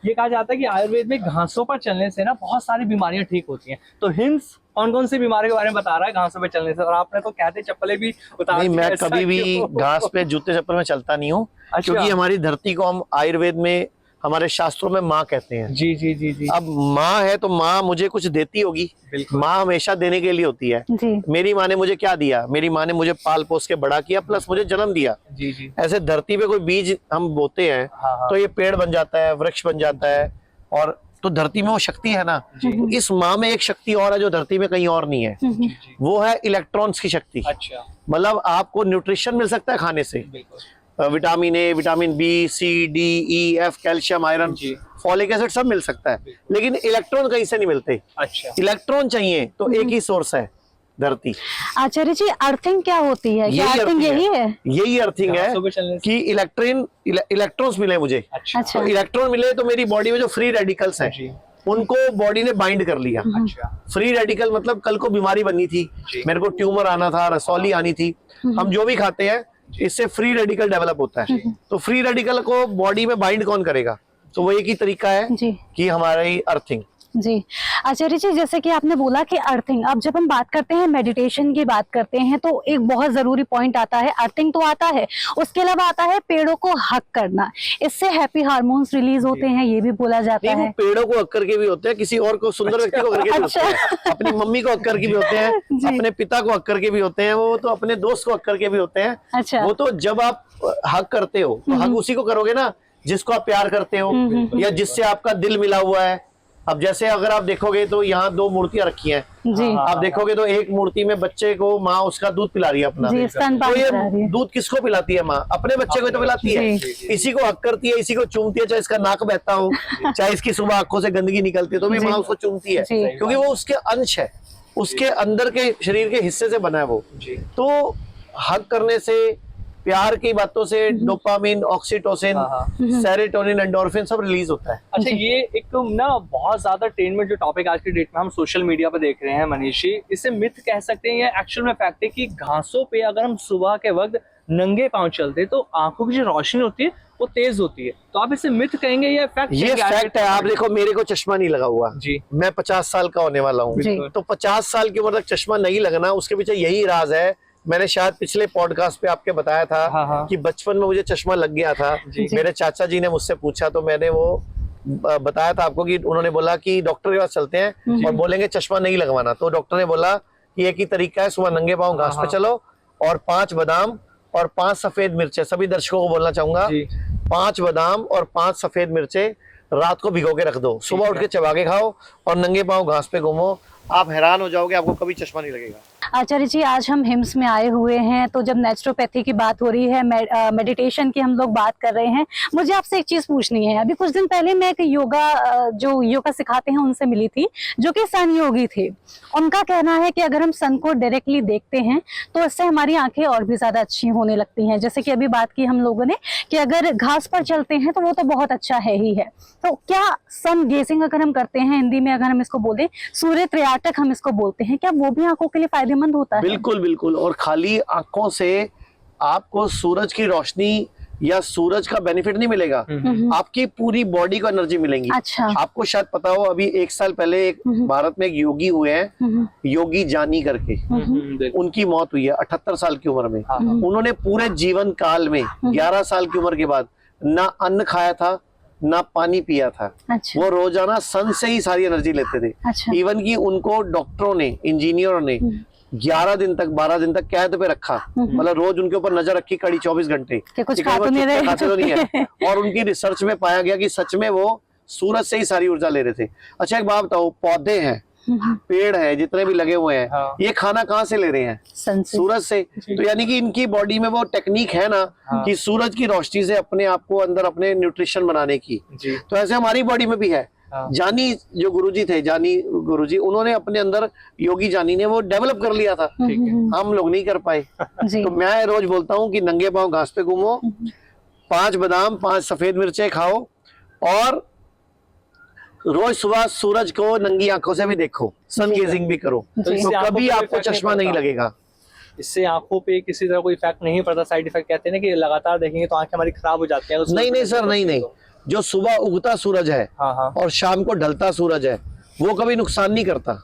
ये कहा जाता है कि आयुर्वेद में घासों पर चलने से ना बहुत सारी बीमारियां ठीक होती हैं। तो हिंस कौन कौन सी बीमारी के बारे में बता रहा है घासों पे चलने से? और आपने तो कहते चप्पलें भी उतार नहीं, दी, मैं ऐसा कभी भी क्यों? घास पे जूते चप्पल में चलता नहीं हूँ। अच्छा। क्योंकि हमारी धरती को हम आयुर्वेद में, हमारे शास्त्रों में माँ कहते हैं। जी जी जी जी। अब माँ है तो माँ मुझे कुछ देती होगी। बिल्कुल। माँ हमेशा देने के लिए होती है। जी। मेरी माँ ने मुझे क्या दिया? मेरी माँ ने मुझे पाल पोस के बड़ा किया, प्लस मुझे जन्म दिया। जी जी। ऐसे धरती पे कोई बीज हम बोते हैं हाँ। तो ये पेड़ बन जाता है, वृक्ष बन जाता है। और तो धरती में वो शक्ति है ना, तो इस माँ में एक शक्ति और है जो धरती में कहीं और नहीं है। जी जी। वो है इलेक्ट्रॉन्स की शक्ति। अच्छा। मतलब आपको न्यूट्रिशन मिल सकता है खाने से, बिल्कुल। Vitamin A, vitamin B, C, D, E, F, calcium, iron, जी। फॉलिक एसिड सब मिल सकता है, लेकिन इलेक्ट्रॉन कहीं से नहीं मिलते। अच्छा। इलेक्ट्रॉन चाहिए तो एक ही सोर्स है, धरती। आचार्य जी, अर्थिंग क्या होती है? क्या यही अर्थिंग अर्थिंग यही है? यही अर्थिंग है घासों पे चलने से? कि इलेक्ट्रॉन्स मिले मुझे। अच्छा। अच्छा। तो इलेक्ट्रॉन मिले तो मेरी बॉडी में जो फ्री रेडिकल्स हैं जी। उनको बॉडी ने बाइंड कर लिया। अच्छा। फ्री रेडिकल मतलब कल को बीमारी बननी थी, जी। मेरे को ट्यूमर आना था, रसौली आनी थी, हम जो भी खाते हैं इससे फ्री रेडिकल डेवलप होता है। तो फ्री रेडिकल को बॉडी में बाइंड कौन करेगा? तो वो एक ही तरीका है जी कि हमारी अर्थिंग। जी। आचार्य जी, जैसे कि आपने बोला कि अर्थिंग, अब जब हम बात करते हैं मेडिटेशन की बात करते हैं तो एक बहुत जरूरी पॉइंट आता है, अर्थिंग तो आता है, उसके अलावा आता है पेड़ों को हक करना। इससे हैप्पी हार्मोन्स रिलीज होते हैं, ये भी बोला जाता नहीं, वो है। पेड़ों को हक करके भी होते हैं, किसी और को, सुंदर व्यक्ति को हक करके भी होते हैं, अपनी मम्मी को हक करके भी होते हैं, जी। अपने पिता को हक करके भी होते हैं, वो तो अपने दोस्त को हक करके भी होते हैं। अच्छा। वो तो जब आप हक करते हो तो हक उसी को करोगे ना जिसको आप प्यार करते हो या जिससे आपका दिल मिला हुआ है। अब जैसे अगर आप देखोगे तो यहाँ दो मूर्तियां रखी हैं। जी आप देखोगे तो एक मूर्ति में बच्चे को माँ उसका दूध पिला रही है अपना। जी, तो स्तनपान ये करा रही है। दूध किसको पिलाती है? माँ अपने बच्चे को तो पिलाती है। इसी को हक करती है, इसी को चूमती है, चाहे इसका नाक बहता हो, चाहे इसकी सुबह आंखों से गंदगी निकलती है तो भी माँ उसको चूमती है, जी। क्योंकि वो उसके अंश है, उसके अंदर के शरीर के हिस्से से बना है वो। जी। तो हक करने से, प्यार की बातों से डोपामिन, ऑक्सीटोसिन, सेरोटोनिन, एंडोर्फिन सब रिलीज होता है। अच्छा, ये एक ना बहुत ज्यादा ट्रेंड में जो टॉपिक आज की डेट में हम सोशल मीडिया पे देख रहे हैं मनीष जी, इसे मिथ कह सकते हैं या एक्चुअल में फैक्ट है कि घासों पे अगर हम सुबह के वक्त नंगे पांव चलते हैं तो आंखों की जो रोशनी होती है वो तेज होती है? तो आप इसे मिथ कहेंगे या फैक्ट? ये फैक्ट है। आप देखो, मेरे को चश्मा नहीं लगा हुआ जी। मैं 50 साल का होने वाला हूँ, जी। तो 50 साल की उम्र तक चश्मा नहीं लगना, उसके पीछे यही राज है। मैंने शायद पिछले पॉडकास्ट पे आपके बताया था हाँ। कि बचपन में मुझे चश्मा लग गया था। मेरे चाचा जी ने मुझसे पूछा तो मैंने वो बताया था आपको कि उन्होंने बोला कि डॉक्टर के पास चलते हैं और बोलेंगे चश्मा नहीं लगवाना, तो डॉक्टर ने बोला कि एक ही तरीका है, सुबह नंगे पांव घास पे चलो और 5 बादाम और 5 सफेद मिर्चे, सभी दर्शकों को बोलना चाहूंगा, 5 बादाम और 5 सफेद मिर्चे रात को भिगो के रख दो, सुबह उठ के चबा के खाओ और नंगे पांव घास पे घूमो। आप हैरान हो जाओगे, आपको कभी चश्मा नहीं लगेगा। आचार्य जी, आज हम हिम्स में आए हुए हैं तो जब नेचुरोपैथी की बात हो रही है, मेडिटेशन की हम लोग बात कर रहे हैं, मुझे आपसे एक चीज पूछनी है। अभी कुछ दिन पहले मैं एक जो योगा सिखाते हैं उनसे मिली थी, जो कि सन योगी थे। उनका कहना है कि अगर हम सन को डायरेक्टली देखते हैं तो इससे हमारी आंखें और भी ज्यादा अच्छी होने लगती हैं। जैसे कि अभी बात की हम लोगों ने कि अगर घास पर चलते हैं तो वो तो बहुत अच्छा है ही है, तो क्या सन गेजिंग अगर हम करते हैं, हिंदी में अगर हम इसको बोलें सूर्य त्रयाटक हम इसको बोलते हैं, क्या वो भी आंखों के लिए फायदेमंद होता है? बिल्कुल बिल्कुल। और खाली आंखों से आपको सूरज की रोशनी या सूरज का बेनिफिट नहीं मिलेगा, आपकी पूरी बॉडी को एनर्जी मिलेंगी। अच्छा। आपको शायद पता हो, अभी 1 साल पहले एक भारत में एक योगी हुए हैं, योगी जानी करके, उनकी मौत हुई है 78 साल की उम्र में। उन्होंने पूरे जीवन काल में 11 साल की उम्र के बाद ना अन्न खाया था ना पानी पिया था। अच्छा। वो रोजाना सन से ही सारी एनर्जी लेते थे। अच्छा। इवन कि उनको डॉक्टरों ने, इंजीनियरों ने 11 दिन तक, 12 दिन तक कैद पे रखा, मतलब रोज उनके ऊपर नजर रखी कड़ी 24 घंटे कि कुछ कि खा वो तो नहीं रहे। खाते तो नहीं है। और उनकी रिसर्च में पाया गया कि सच में वो सूरज से ही सारी ऊर्जा ले रहे थे। अच्छा, एक बात बताओ, पौधे हैं, पेड़ है, जितने भी लगे हुए हैं, ये खाना कहाँ से ले रहे हैं? सूरज से। तो यानी कि इनकी बॉडी में वो टेक्निक है ना कि सूरज की रोशनी से अपने आप को अंदर अपने न्यूट्रिशन बनाने की। तो ऐसे हमारी बॉडी में भी है। जानी जो गुरुजी थे, जानी गुरुजी, उन्होंने अपने अंदर, योगी जानी ने वो डेवलप कर लिया था, हम लोग नहीं कर पाए। तो मैं रोज बोलता हूँ कि नंगे पांव घास पे घूमो, 5 बादाम 5 सफेद मिर्चे खाओ और रोज सुबह सूरज को नंगी आंखों से भी देखो, सन गेजिंग भी करो, तो कभी आपको चश्मा नहीं लगेगा। इससे आंखों पे किसी तरह कोई इफेक्ट नहीं पड़ता? साइड इफेक्ट कहते हैं ना कि लगातार देखेंगे तो आंखें हमारी खराब हो जाती हैं। नहीं नहीं सर, नहीं नहीं, जो सुबह उगता सूरज है हाँ हाँ और शाम को ढलता सूरज है वो कभी नुकसान नहीं करता।